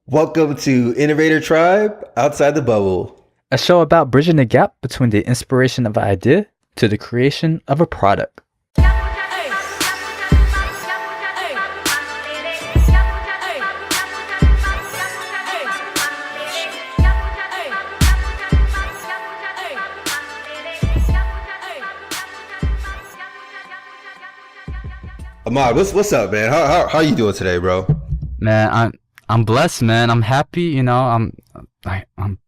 Welcome to Innovator Tribe, Outside the Bubble. A show about bridging the gap between the inspiration of an idea to the creation of a product. Ahmad, what's up, man? How are you doing today, bro? Man, I'm blessed, man. I'm happy. I'm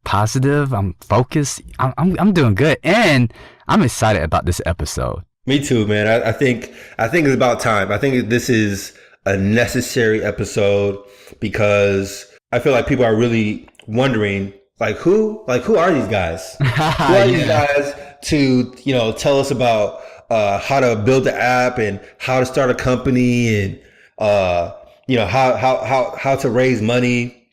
positive. I'm focused. I'm doing good, and I'm excited about this episode. Me too, man. I think it's about time. I think this is a necessary episode because I feel like people are really wondering, who are these guys? Who are these guys to tell us about how to build the app and how to start a company and how to raise money,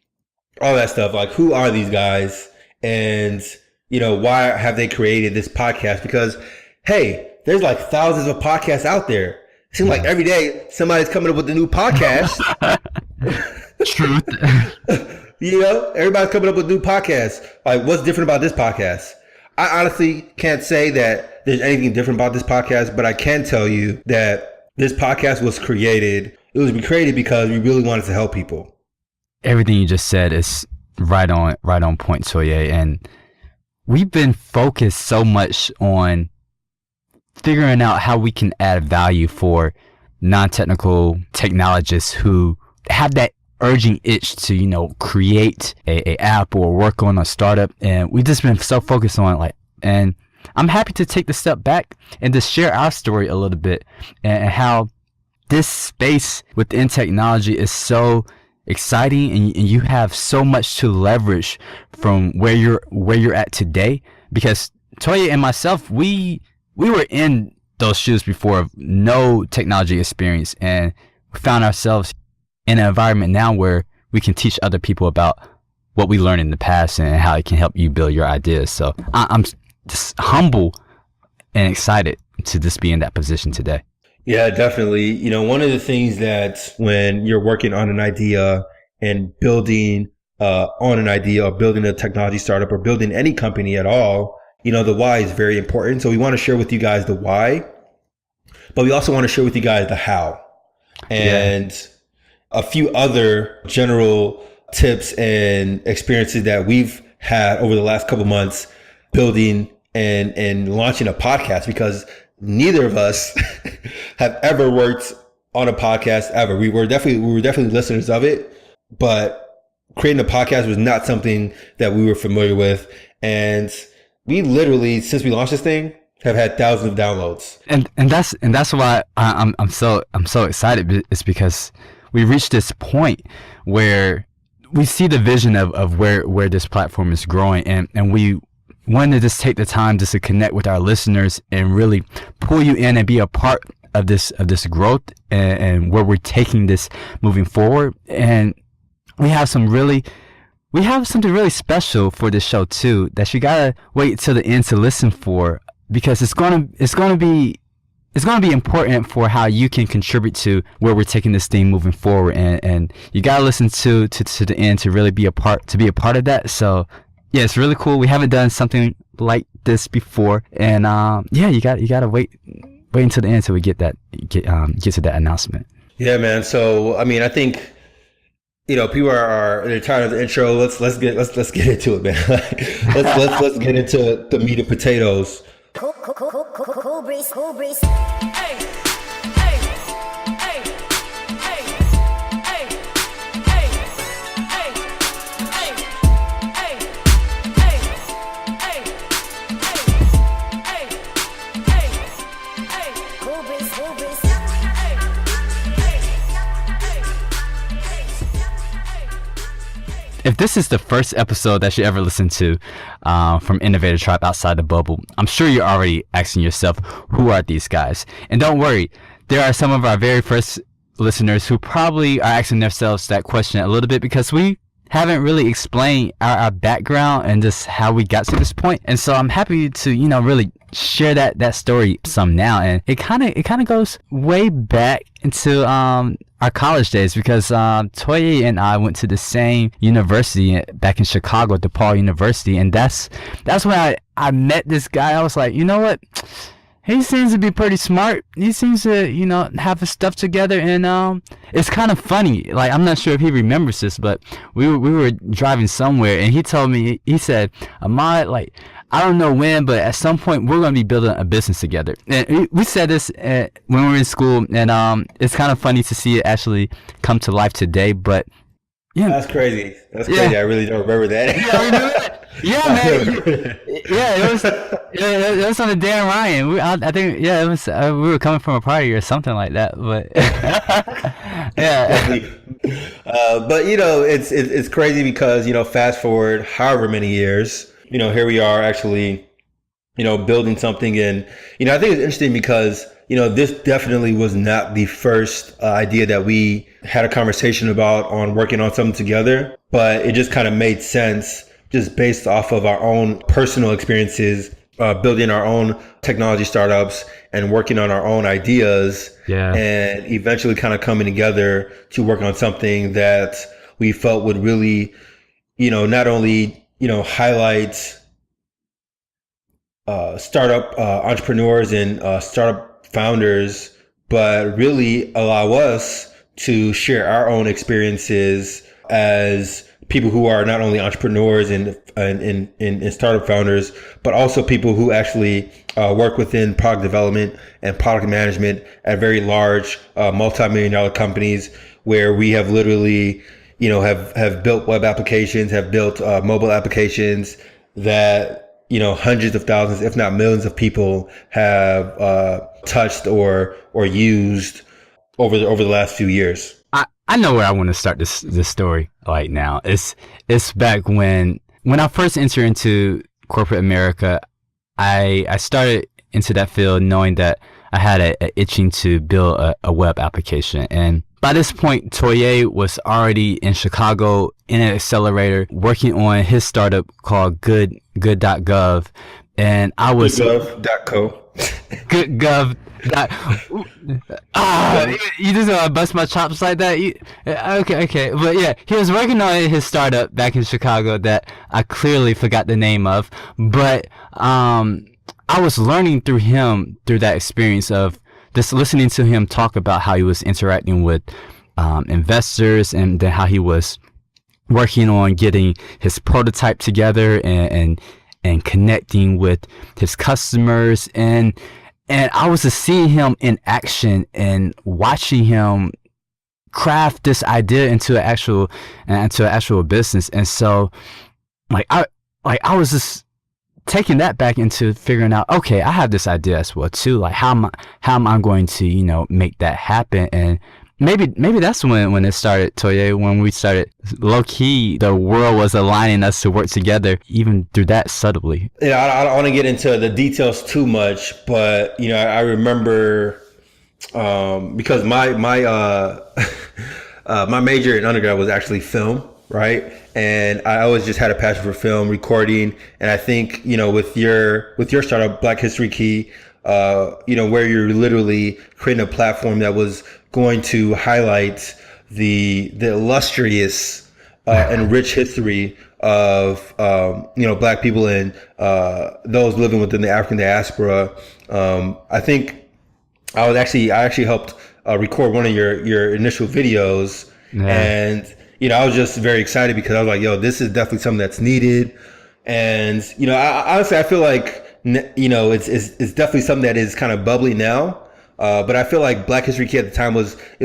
all that stuff. Like, who are these guys? And, why have they created this podcast? Because, hey, there's like thousands of podcasts out there. It seems like every day somebody's coming up with a new podcast. Truth. Everybody's coming up with new podcasts. Like, what's different about this podcast? I honestly can't say that there's anything different about this podcast, but I can tell you that this podcast was created. It was created because we really wanted to help people. Everything you just said is right on point, Toye. And we've been focused so much on figuring out how we can add value for non-technical technologists who have that urging itch to, create a app or work on a startup. And we've just been so focused on it. And I'm happy to take the step back and to share our story a little bit and how this space within technology is so exciting, and you have so much to leverage from where you're at today. Because Toye and myself, we were in those shoes before of no technology experience, and we found ourselves in an environment now where we can teach other people about what we learned in the past and how it can help you build your ideas. So I'm just humble and excited to just be in that position today. Yeah, definitely. One of the things that when you're working on an idea and building on an idea or building a technology startup or building any company at all, the why is very important. So we want to share with you guys the why, but we also want to share with you guys the how and a few other general tips and experiences that we've had over the last couple months building and launching a podcast, because neither of us have ever worked on a podcast ever. We were definitely listeners of it, but creating a podcast was not something that we were familiar with. And we literally, since we launched this thing, have had thousands of downloads. And that's why I'm so excited. It's because we reached this point where we see the vision of where this platform is growing, and we wanted to just take the time just to connect with our listeners and really pull you in and be a part of this growth and where we're taking this moving forward. And we have something really special for this show too, that you gotta wait till the end to listen for, because it's gonna be important for how you can contribute to where we're taking this thing moving forward. And you gotta listen to the end to really be a part of that. So yeah, it's really cool. We haven't done something like this before, and you gotta wait until the end till we get to that announcement. Yeah, man. So I think people they're tired of the intro. Let's get into it, man. let's get into the meat and potatoes. Cool breeze. If this is the first episode that you ever listened to from Innovator Tribe Outside the Bubble, I'm sure you're already asking yourself, who are these guys? And don't worry, there are some of our very first listeners who probably are asking themselves that question a little bit, because we haven't really explained our background and just how we got to this point. And so I'm happy to, really share that story some now. And it kind of goes way back into our college days, because Toye and I went to the same university back in Chicago, DePaul University, and that's when I met this guy. I was like, you know what? He seems to be pretty smart. He seems to, have his stuff together, and it's kind of funny. Like, I'm not sure if he remembers this, but we were driving somewhere, and he told me, he said, Ahmad, like, I don't know when, but at some point we're going to be building a business together. And we said this when we were in school, and it's kind of funny to see it actually come to life today. But yeah, that's crazy. That's crazy. Yeah. I really don't remember that. Yeah, I remember that. Yeah, man. It was on the Dan Ryan. I think it was. We were coming from a party or something like that. But yeah. But it's crazy because fast forward however many years, here we are actually, building something, and I think it's interesting because this definitely was not the first idea that we had a conversation about on working on something together, but it just kind of made sense just based off of our own personal experiences, building our own technology startups and working on our own ideas, and eventually kind of coming together to work on something that we felt would really, not only, highlight startup entrepreneurs and startup founders, but really allow us to share our own experiences as people who are not only entrepreneurs and startup founders, but also people who actually work within product development and product management at very large multi-million-dollar companies, where we have literally, have built web applications, have built mobile applications that hundreds of thousands, if not millions, of people have touched or used over the last few years. I know where I want to start this story right now. It's back when I first entered into corporate America. I started into that field knowing that I had a itching to build a web application, and by this point, Toye was already in Chicago in an accelerator working on his startup called Good.gov, and I was Good.co. Good.gov. You just gonna bust my chops like that? Okay. But yeah, he was working on his startup back in Chicago that I clearly forgot the name of. But I was learning through that experience of just listening to him talk about how he was interacting with investors, and then how he was working on getting his prototype together and connecting with his customers, and I was just seeing him in action and watching him craft this idea into an actual business. And so I was just taking that back into figuring out, okay, I have this idea as well too. Like how am I going to, make that happen? And maybe that's when it started, Toye, when we started low key, the world was aligning us to work together, even through that subtly. Yeah, I don't want to get into the details too much, but I remember because my my major in undergrad was actually film, right? And I always just had a passion for film recording, and I think with your startup, Black History Key, where you're literally creating a platform that was going to highlight the illustrious and rich history of Black people and those living within the African diaspora. I think I actually helped record one of your initial videos, and I was just very excited because I was like, yo, this is definitely something that's needed. And honestly, I feel like it's definitely something that is kind of bubbly now. But I feel like Black History Key at the time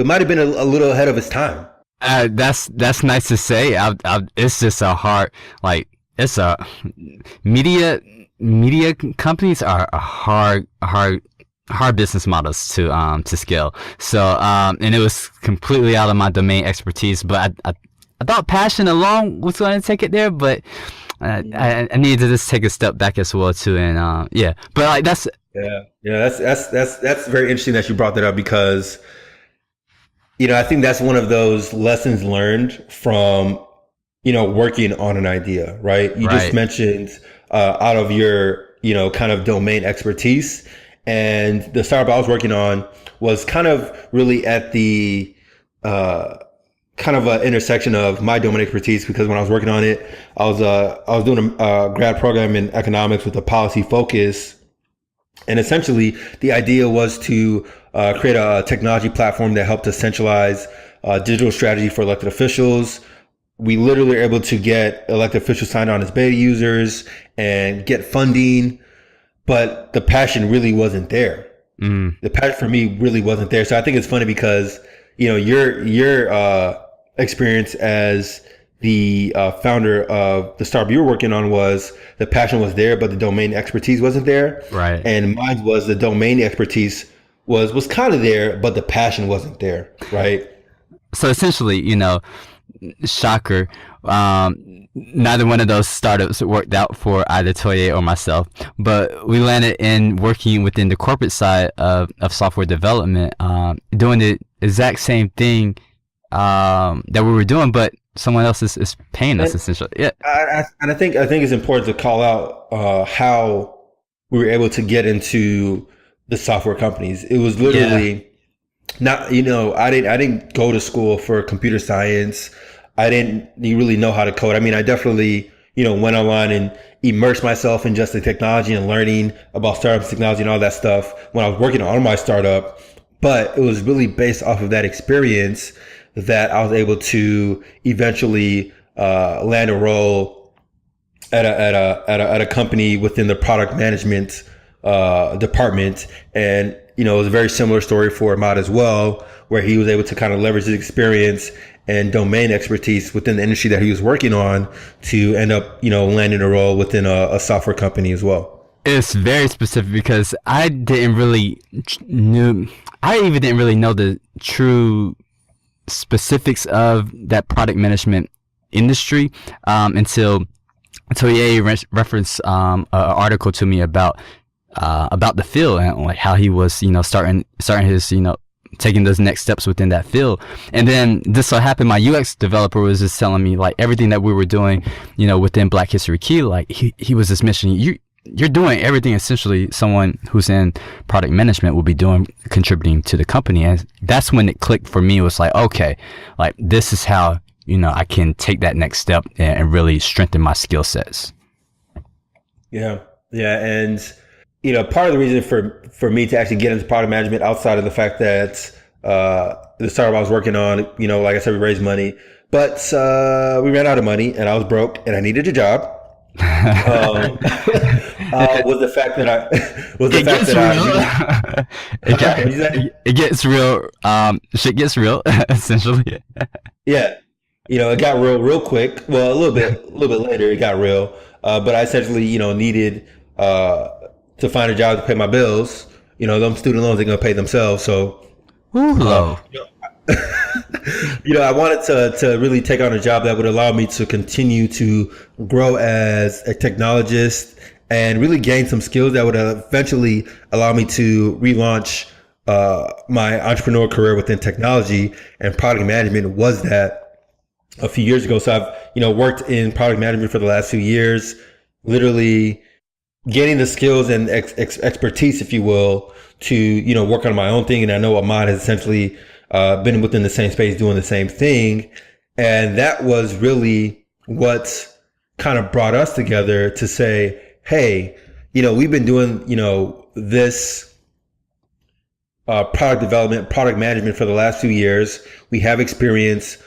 might have been a little ahead of its time. That's nice to say. It's just it's a media companies are hard business models to scale. So and it was completely out of my domain expertise, but I thought passion alone was going to take it there, but I needed to just take a step back as well too, and but that's. That's very interesting that you brought that up, because I think that's one of those lessons learned from working on an idea, right? You just mentioned out of your kind of domain expertise, and the startup I was working on was kind of really at the kind of an intersection of my domain expertise, because when I was working on it, I was doing a grad program in economics with a policy focus. And essentially, the idea was to create a technology platform that helped to centralize digital strategy for elected officials. We literally were able to get elected officials signed on as beta users and get funding, but the passion really wasn't there. The passion for me really wasn't there. So I think it's funny because, your experience as the founder of the startup you were working on was the passion was there, but the domain expertise wasn't there. Right. And mine was the domain expertise was kind of there, but the passion wasn't there. Right. So essentially, shocker, neither one of those startups worked out for either Toye or myself, but we landed in working within the corporate side of software development, doing the exact same thing that we were doing, but someone else is paying us, essentially. Yeah. And I think it's important to call out how we were able to get into the software companies. It was literally not, I didn't go to school for computer science. I didn't really know how to code. I mean, I definitely, went online and immersed myself in just the technology and learning about startups, technology, and all that stuff when I was working on my startup. But it was really based off of that experience that I was able to eventually land a role at a company within the product management department. And it was a very similar story for Ahmad as well, where he was able to kind of leverage his experience and domain expertise within the industry that he was working on to end up, landing a role within a software company as well. It's very specific because I even didn't really know the true specifics of that product management industry until Toye referenced an article to me about the field and like how he was starting his taking those next steps within that field. And then this so happened my UX developer was just telling me like everything that we were doing within Black History Key, like he was just mentioning you're doing everything essentially someone who's in product management will be doing, contributing to the company. And that's when it clicked for me. It was like, okay, like this is how, I can take that next step and really strengthen my skill sets. Yeah. Yeah. And, part of the reason for me to actually get into product management outside of the fact that, the startup I was working on, like I said, we raised money, but, we ran out of money and I was broke and I needed a job. Was the fact that it gets real. Shit gets real, essentially. Yeah, it got real quick. Well, a little bit later, it got real. But I essentially, needed to find a job to pay my bills. Them student loans are gonna pay themselves. So, I wanted to really take on a job that would allow me to continue to grow as a technologist and really gain some skills that would eventually allow me to relaunch my entrepreneur career within technology, and product management was that a few years ago. So I've, worked in product management for the last few years, literally gaining the skills and expertise, if you will, to, work on my own thing. And I know Ahmad has essentially been within the same space doing the same thing. And that was really what kind of brought us together to say, hey, we've been doing, this product development, product management for the last few years. We have experience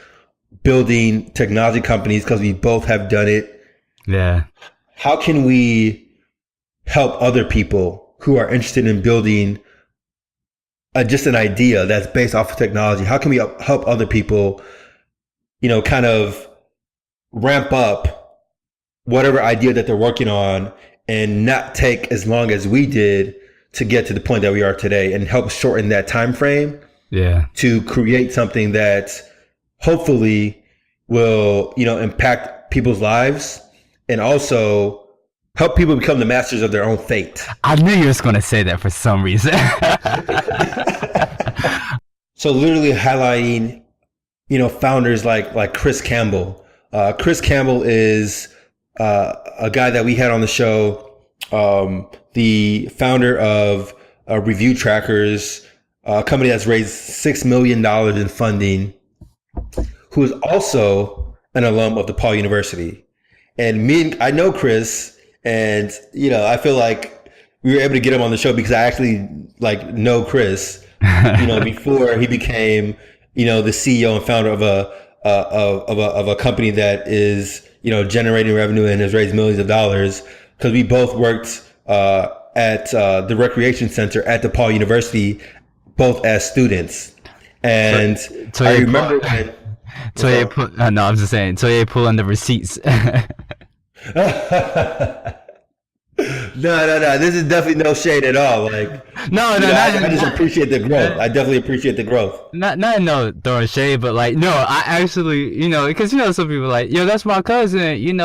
building technology companies because we both have done it. Yeah. How can we help other people who are interested in building just an idea that's based off of technology? How can we help other people, kind of ramp up whatever idea that they're working on and not take as long as we did to get to the point that we are today, and help shorten that time frame to create something that hopefully will, impact people's lives and also help people become the masters of their own fate. I knew you was going to say that for some reason. So literally highlighting, founders like Chris Campbell. Chris Campbell is a guy that we had on the show, the founder of Review Trackers, a company that's raised $6 million in funding who is also an alum of DePaul University. And I know Chris, and I feel like we were able to get him on the show because I actually know Chris, before he became, the CEO and founder of a company that is, generating revenue and has raised millions of dollars, because we both worked at the recreation center at DePaul University, both as students. And I remember when Toye no, I'm just saying Toye pulling the receipts. No. This is definitely no shade at all. I just appreciate the growth. I definitely appreciate the growth. Not no throwing shade, but no, I actually, because some people that's my cousin,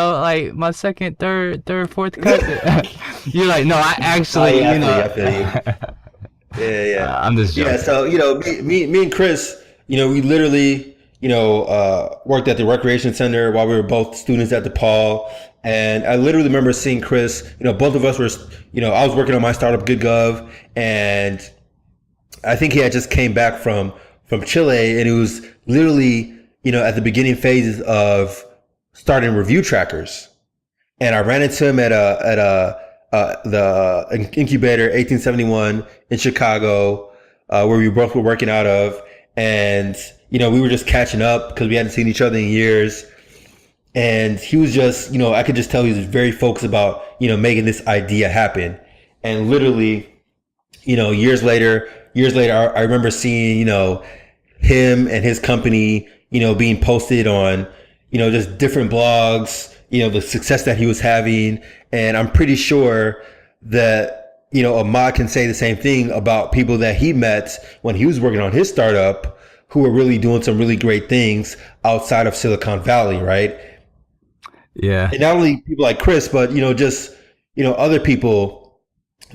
my second, third, fourth cousin. You're no, I actually, I feel you. Yeah. I'm just joking. Yeah. So me and Chris, we literally worked at the recreation center while we were both students at DePaul. And I literally remember seeing Chris, both of us were, I was working on my startup GoodGov, and I think he had just came back from Chile, and it was literally, at the beginning phases of starting review trackers. And I ran into him at the incubator 1871 in Chicago, where we both were working out of. And, we were just catching up because we hadn't seen each other in years. And he was just, I could just tell he was very focused about, making this idea happen. And literally, years later, I remember seeing, him and his company, being posted on, just different blogs, the success that he was having. And I'm pretty sure that, Ahmad can say the same thing about people that he met when he was working on his startup, who were really doing some really great things outside of Silicon Valley, right? Yeah. And not only people like Chris, but, just, other people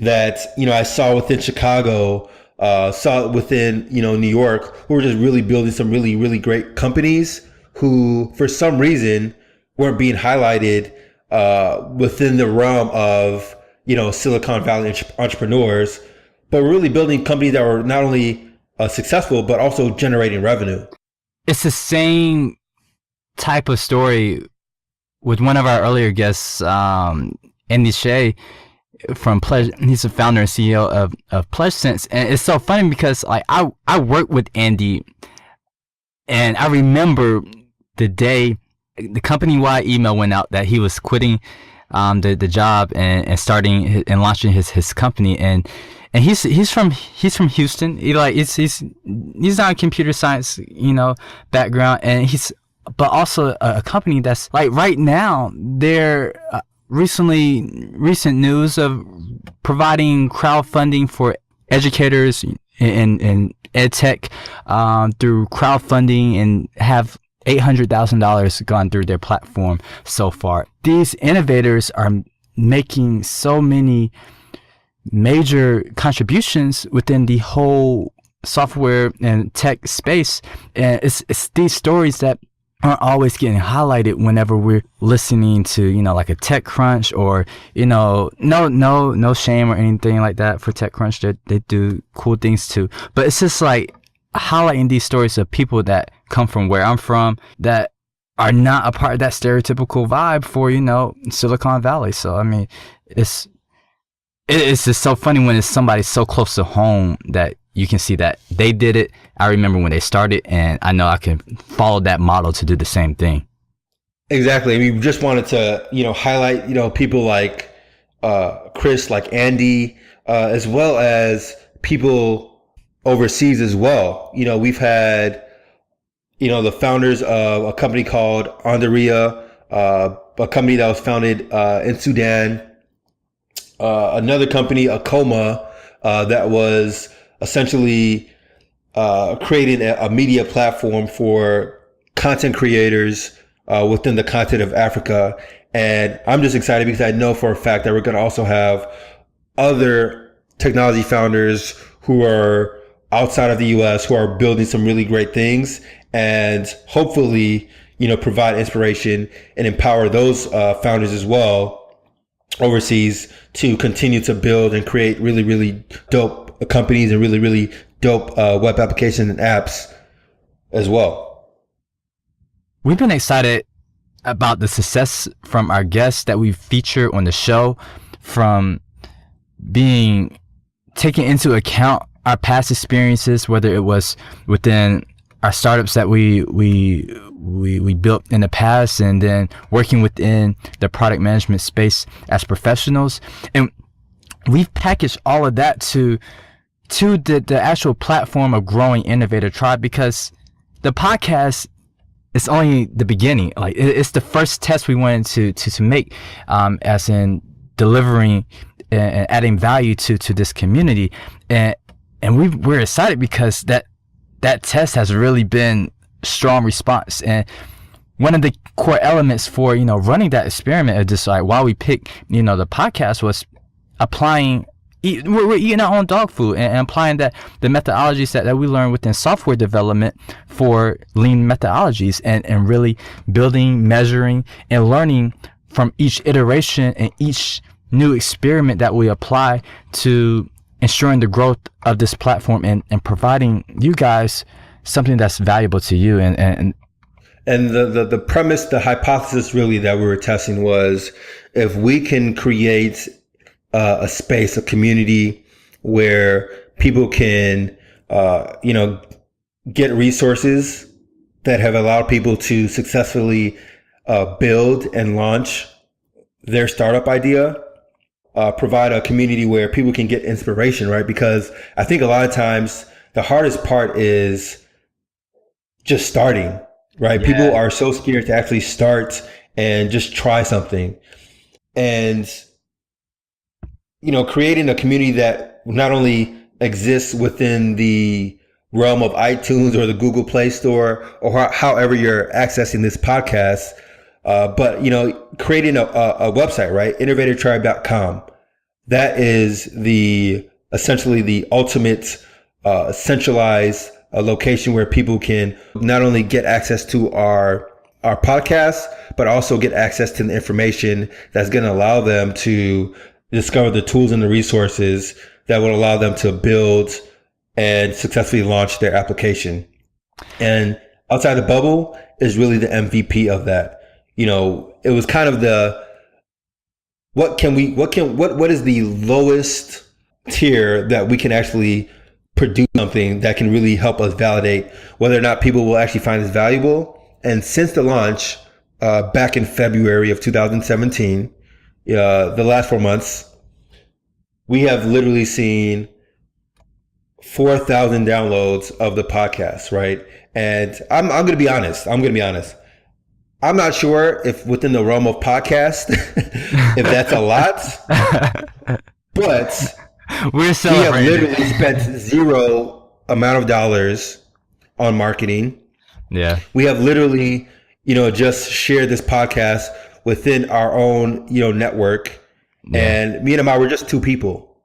that, I saw within Chicago, saw within, New York, who were just really building some really, really great companies who, for some reason, weren't being highlighted within the realm of, Silicon Valley entrepreneurs, but were really building companies that were not only successful, but also generating revenue. It's the same type of story with one of our earlier guests, Andy Shea from Pledge. He's the founder and CEO of PledgeSense. And it's so funny because I worked with Andy, and I remember the day the company-wide email went out that he was quitting the job and starting and launching his company. And he's from Houston. He's not a computer science, background, and but also a company that's right now they're recent news of providing crowdfunding for educators in ed tech through crowdfunding, and have $800,000 gone through their platform so far. These innovators are making so many major contributions within the whole software and tech space, and it's these stories that aren't always getting highlighted whenever we're listening to like a TechCrunch, or no shame or anything like that for TechCrunch. They do cool things too, but it's just highlighting these stories of people that come from where I'm from that are not a part of that stereotypical vibe for Silicon Valley. So I mean, it's just so funny when it's somebody so close to home that you can see that they did it. I remember when they started, and I know I can follow that model to do the same thing. Exactly. We just wanted to, highlight, people like Chris, like Andy, as well as people overseas as well. We've had, the founders of a company called Anderia, a company that was founded in Sudan, another company, Acoma, that was essentially creating a media platform for content creators within the continent of Africa. And I'm just excited because I know for a fact that we're going to also have other technology founders who are outside of the US who are building some really great things, and hopefully, provide inspiration and empower those founders as well overseas to continue to build and create really, really dope companies and really, really dope web applications and apps as well. we've been excited about the success from our guests that we feature on the show, from being taken into account our past experiences, whether it was within our startups that we built in the past, and then working within the product management space as professionals. And we've packaged all of that to the actual platform of growing Innovator Tribe, because the podcast is only the beginning. Like, it's the first test we wanted to make, as in delivering and adding value to this community. And we're excited because that test has really been strong response. And one of the core elements for, running that experiment of just like why we picked, the podcast was applying, we're eating our own dog food and applying the methodologies that we learned within software development for lean methodologies, and really building, measuring, and learning from each iteration and each new experiment that we apply to ensuring the growth of this platform and providing you guys something that's valuable to you. And the premise, the hypothesis really that we were testing was, if we can create a space, a community where people can, get resources that have allowed people to successfully build and launch their startup idea, provide a community where people can get inspiration, right? Because I think a lot of times the hardest part is just starting, right? Yeah. People are so scared to actually start and just try something. And, creating a community that not only exists within the realm of iTunes or the Google Play Store, or however you're accessing this podcast, but, creating a website, right? Innovatortribe.com. That is essentially the ultimate centralized location where people can not only get access to our podcast, but also get access to the information that's going to allow them to discover the tools and the resources that will allow them to build and successfully launch their application. And Outside the Bubble is really the MVP of that. It was kind of what is the lowest tier that we can actually produce something that can really help us validate whether or not people will actually find this valuable. And since the launch, back in February of 2017, the last 4 months, we have literally seen 4,000 downloads of the podcast, right? And I'm going to be honest. I'm not sure if within the realm of podcast, if that's a lot, but we're celebrating. We have literally spent zero amount of dollars on marketing. Yeah. We have literally, just shared this podcast within our own, network. Yeah. And me and Ahmad, we're just two people.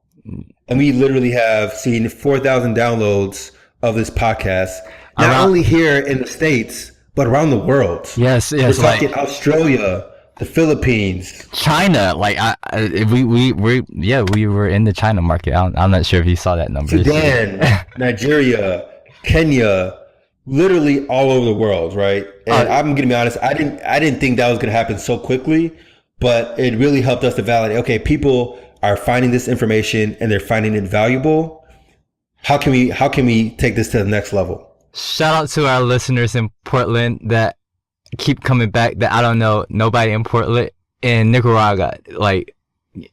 And we literally have seen 4,000 downloads of this podcast, not only here in the States, but around the world. Yes. We're talking Australia, the Philippines, China. We were in the China market. I'm not sure if you saw that number. Sudan, Nigeria, Kenya, literally all over the world, right? And I'm gonna be honest, I didn't think that was gonna happen so quickly, but it really helped us to validate. Okay, people are finding this information and they're finding it valuable. How can we take this to the next level? Shout out to our listeners in Portland that keep coming back. That I don't know nobody in Portland, in Nicaragua. Like,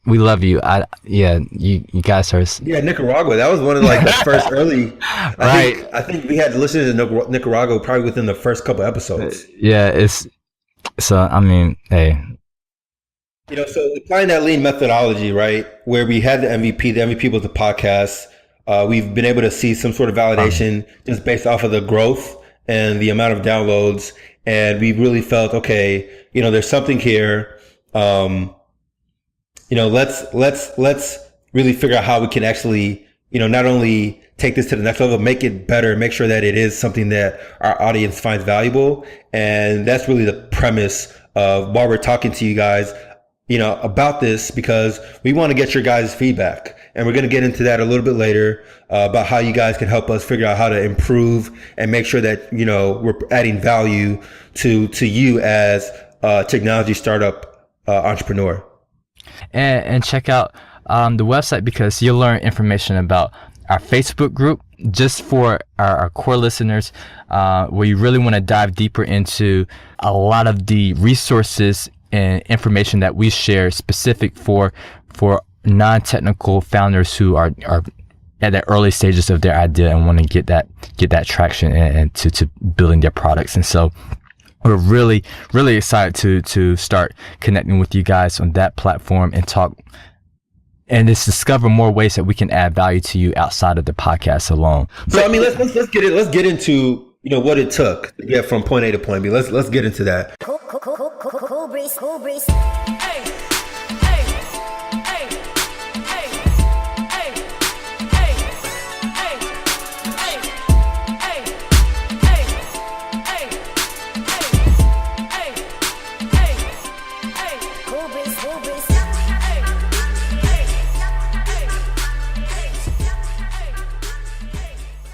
we love you. You guys are. Yeah, Nicaragua. That was one of the first early. Right. I think we had listeners in Nicaragua probably within the first couple episodes. Yeah, hey. So applying that lean methodology, right, where we had the MVP was the podcast. We've been able to see some sort of validation just based off of the growth and the amount of downloads. And we really felt, okay, there's something here. Let's really figure out how we can actually, not only take this to the next level, make it better, make sure that it is something that our audience finds valuable. And that's really the premise of why we're talking to you guys, about this, because we want to get your guys' feedback. And we're going to get into that a little bit later about how you guys can help us figure out how to improve and make sure that, we're adding value to you as a technology startup entrepreneur. And check out the website, because you'll learn information about our Facebook group just for our core listeners, where you really want to dive deeper into a lot of the resources and information that we share specific for non-technical founders who are at the early stages of their idea and want to get that traction and to building their products. And so we're really, really excited to start connecting with you guys on that platform and talk and just discover more ways that we can add value to you outside of the podcast alone. So I mean, let's get into what it took to get from point A to point B. Let's get into that. Cool breeze.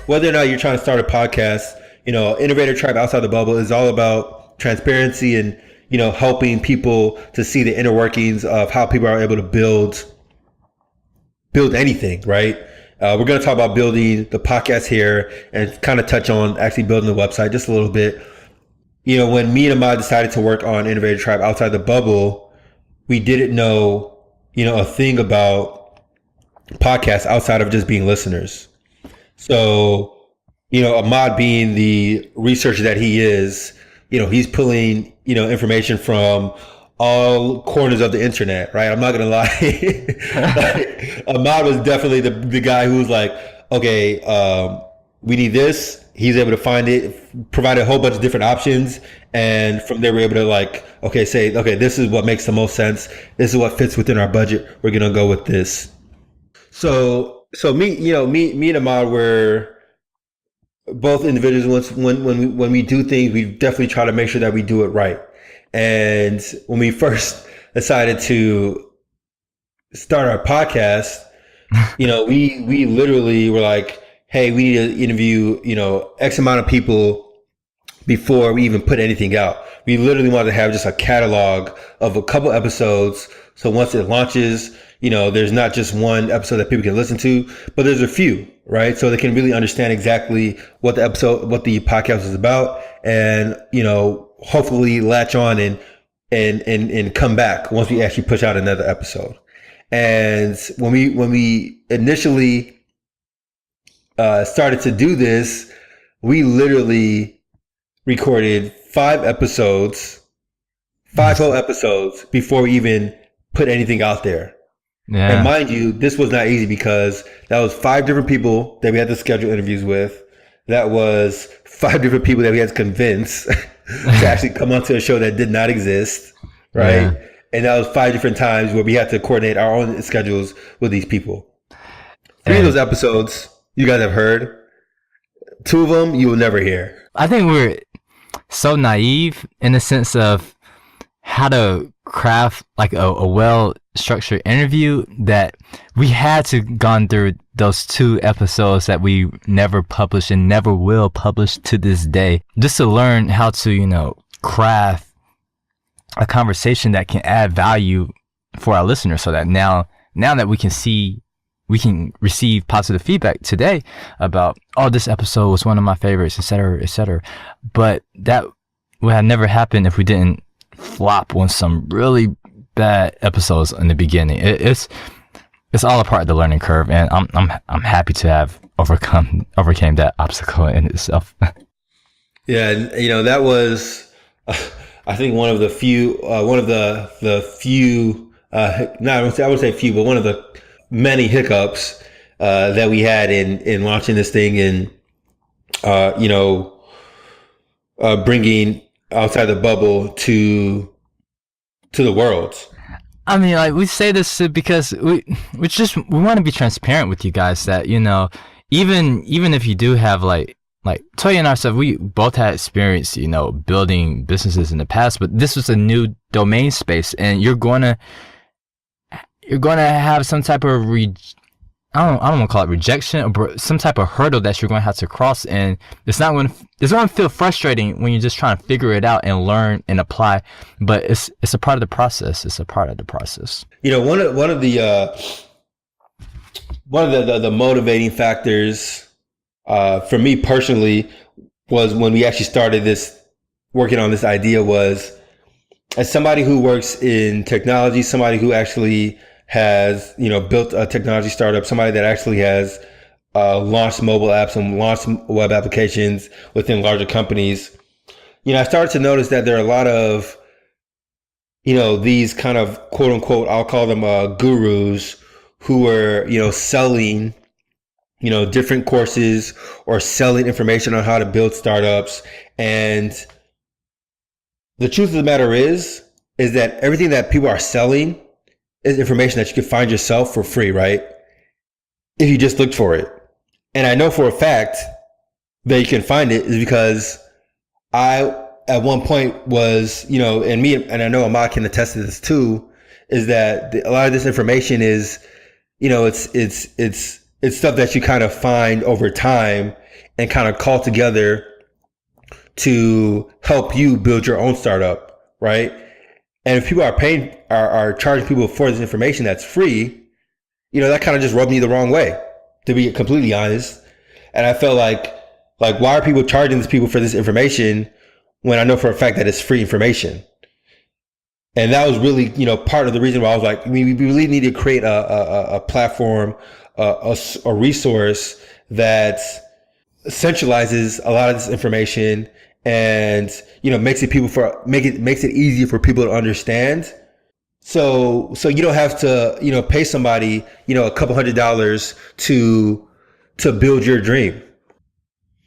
Whether or not you're trying to start a podcast, Innovator Tribe Outside the Bubble is all about transparency and, helping people to see the inner workings of how people are able to build anything, right? We're going to talk about building the podcast here and kind of touch on actually building the website just a little bit. When me and Ahmad decided to work on Innovator Tribe Outside the Bubble, we didn't know, a thing about podcasts outside of just being listeners. So, Ahmad being the researcher that he is, he's pulling, information from all corners of the internet, right? I'm not going to lie. Ahmad was definitely the guy who was like, okay, we need this. He's able to find it, provide a whole bunch of different options. And from there, we're able to say, this is what makes the most sense. This is what fits within our budget. We're going to go with this. So me and Ahmad were both individuals. When we do things, we definitely try to make sure that we do it right. And when we first decided to start our podcast, we literally were like, hey, we need to interview, X amount of people before we even put anything out. We literally wanted to have just a catalog of a couple episodes. So once it launches, there's not just one episode that people can listen to, but there's a few, right? So they can really understand exactly what the podcast is about, and, hopefully latch on and come back once we actually push out another episode. And when we initially started to do this, we literally recorded 5 whole episodes before we even put anything out there. Yeah. And mind you, this was not easy because that was 5 different people that we had to schedule interviews with. That was 5 different people that we had to convince to actually come onto a show that did not exist, right? Yeah. And that was 5 different times where we had to coordinate our own schedules with these people. 3 of those episodes you guys have heard. 2 of them you will never hear. I think we're so naive in the sense of how to craft like a well-structured interview that we had to gone through those 2 episodes that we never published and never will publish to this day, just to learn how to, craft a conversation that can add value for our listeners, so that now that we can receive positive feedback today about, this episode was one of my favorites, etc., etc. But that would have never happened if we didn't flop on some really bad episodes in the beginning. It's all a part of the learning curve, and I'm happy to have overcame that obstacle in itself. Yeah, and that was I think one of the few I would say few, but one of the many hiccups that we had in launching this thing and bringing Outside the Bubble to the world. I mean, like, we say this because we want to be transparent with you guys that, even if you do have like Toye and ourselves, we both had experience, building businesses in the past, but this was a new domain space, and you're going to have some type of I don't want to call it rejection, or some type of hurdle that you're going to have to cross, and it's going to feel frustrating when you're just trying to figure it out and learn and apply. But it's a part of the process. It's a part of the process. One of the motivating factors for me personally was when we actually started working on this idea, was as somebody who works in technology, somebody who actually has, built a technology startup, somebody that actually has launched mobile apps and launched web applications within larger companies. I started to notice that there are a lot of, these kind of quote unquote, I'll call them gurus who are, selling, different courses or selling information on how to build startups. And the truth of the matter is that everything that people are selling is information that you can find yourself for free, right? If you just looked for it. And I know for a fact that you can find it is because I, at one point was, and me, and I know Ahmad can attest to this too, is that a lot of this information is, it's stuff that you kind of find over time and kind of call together to help you build your own startup, right? And if people are charging people for this information that's free, that kind of just rubbed me the wrong way, to be completely honest. And I felt like why are people charging these people for this information when I know for a fact that it's free information? And that was really, part of the reason why I was like, we really need to create a platform, a resource that centralizes a lot of this information and, makes it easier for people to understand. So you don't have to, pay somebody, a couple $100 to build your dream.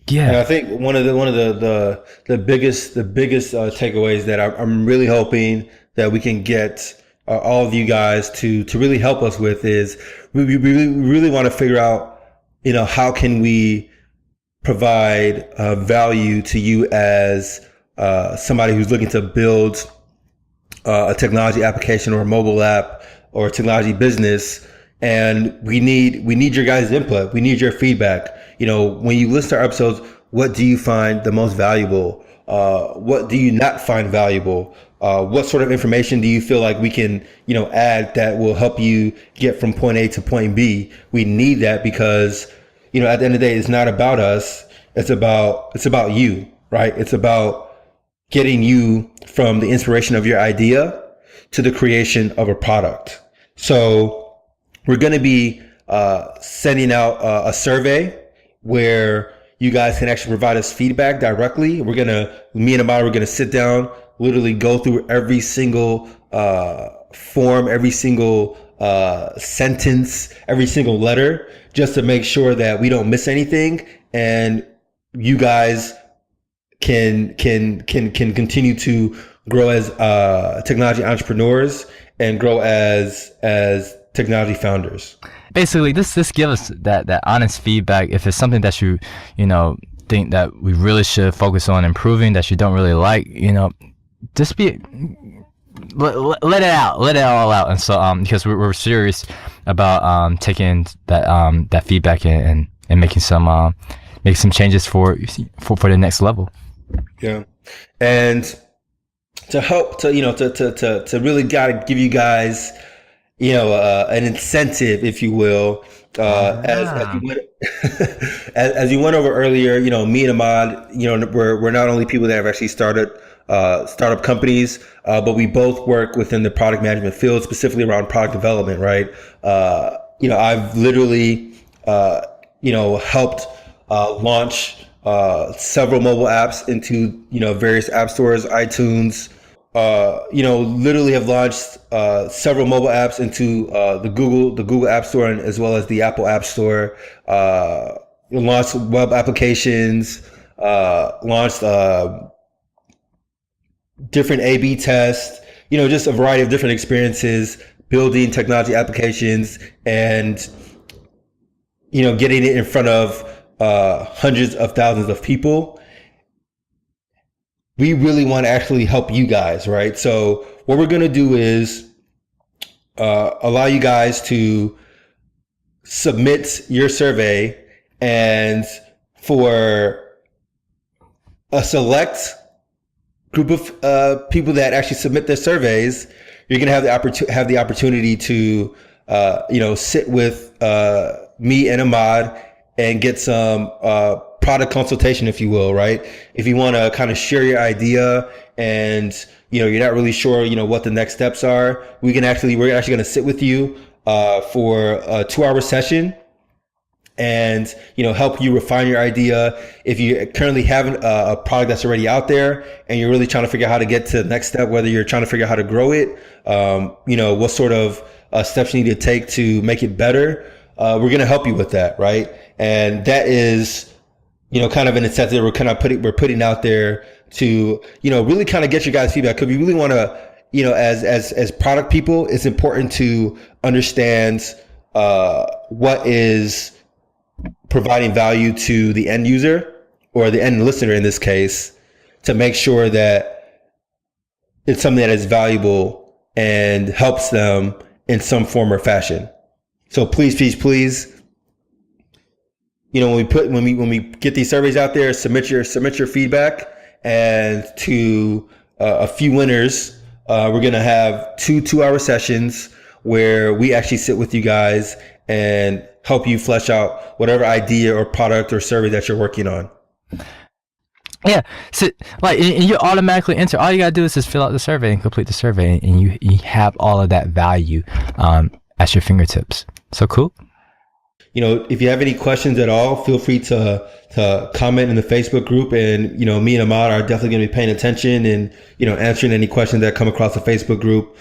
Yeah. And I think one of the biggest takeaways that I'm really hoping that we can get all of you guys to really help us with is we really want to figure out, how can we provide value to you as somebody who's looking to build a technology application or a mobile app or a technology business. And we need your guys' input. We need your feedback. When you listen to our episodes, what do you find the most valuable? What do you not find valuable? What sort of information do you feel like we can, add that will help you get from point A to point B? We need that because, at the end of the day, it's not about us. It's about you, right? It's about getting you from the inspiration of your idea to the creation of a product. So we're going to be sending out a survey where you guys can actually provide us feedback directly. Me and Ahmad, we're going to sit down, literally go through every single form, every single sentence, every single letter, just to make sure that we don't miss anything, and you guys can continue to grow as technology entrepreneurs and grow as technology founders. Basically, this gives us that honest feedback. If it's something that you think that we really should focus on improving, that you don't really like, just let it all out. And so because we're serious about taking that feedback and making some changes for the next level. Yeah. And to help to really give you guys an incentive, if you will, as you went over earlier, me and Ahmad, we're not only people that have actually started startup companies, but we both work within the product management field, specifically around product development, right? I've literally helped launch several mobile apps into various app stores, iTunes. Literally have launched several mobile apps into the Google App Store, and as well as the Apple App Store. Launched web applications. Launched different A/B tests. Just a variety of different experiences building technology applications and getting it in front of hundreds of thousands of people. We really want to actually help you guys, right? So what we're going to do is allow you guys to submit your survey, and for a select group of people that actually submit their surveys, you're going to have the opportunity to sit with me and Ahmad and get some product consultation, if you will, right? If you want to kind of share your idea and you're not really sure what the next steps are, we're actually going to sit with you for a 2-hour session and help you refine your idea. If you currently have a product that's already out there and you're really trying to figure out how to get to the next step, whether you're trying to figure out how to grow it, what sort of steps you need to take to make it better, we're going to help you with that, right? And that is kind of an incentive we're putting out there to really kind of get your guys' feedback, because we really want to as product people, it's important to understand what is providing value to the end user or the end listener in this case, to make sure that it's something that is valuable and helps them in some form or fashion. So please, when we get these surveys out there, submit your feedback, and to a few winners, we're gonna have 2-hour sessions where we actually sit with you guys and help you flesh out whatever idea or product or survey that you're working on. Yeah, so and you automatically enter. All you gotta do is just fill out the survey and complete the survey, and you have all of that value at your fingertips. So cool. If you have any questions at all, feel free to comment in the Facebook group, and me and Ahmad are definitely going to be paying attention and answering any questions that come across the Facebook group.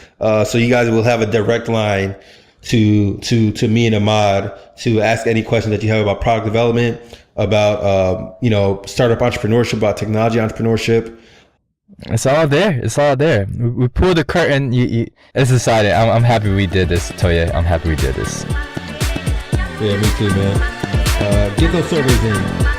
So you guys will have a direct line to me and Ahmad to ask any questions that you have about product development, about startup entrepreneurship, about technology entrepreneurship. It's all there. We pulled the curtain. It's decided. I'm happy we did this, Toye. I'm happy we did this. Yeah, me too, man. Get those surveys in.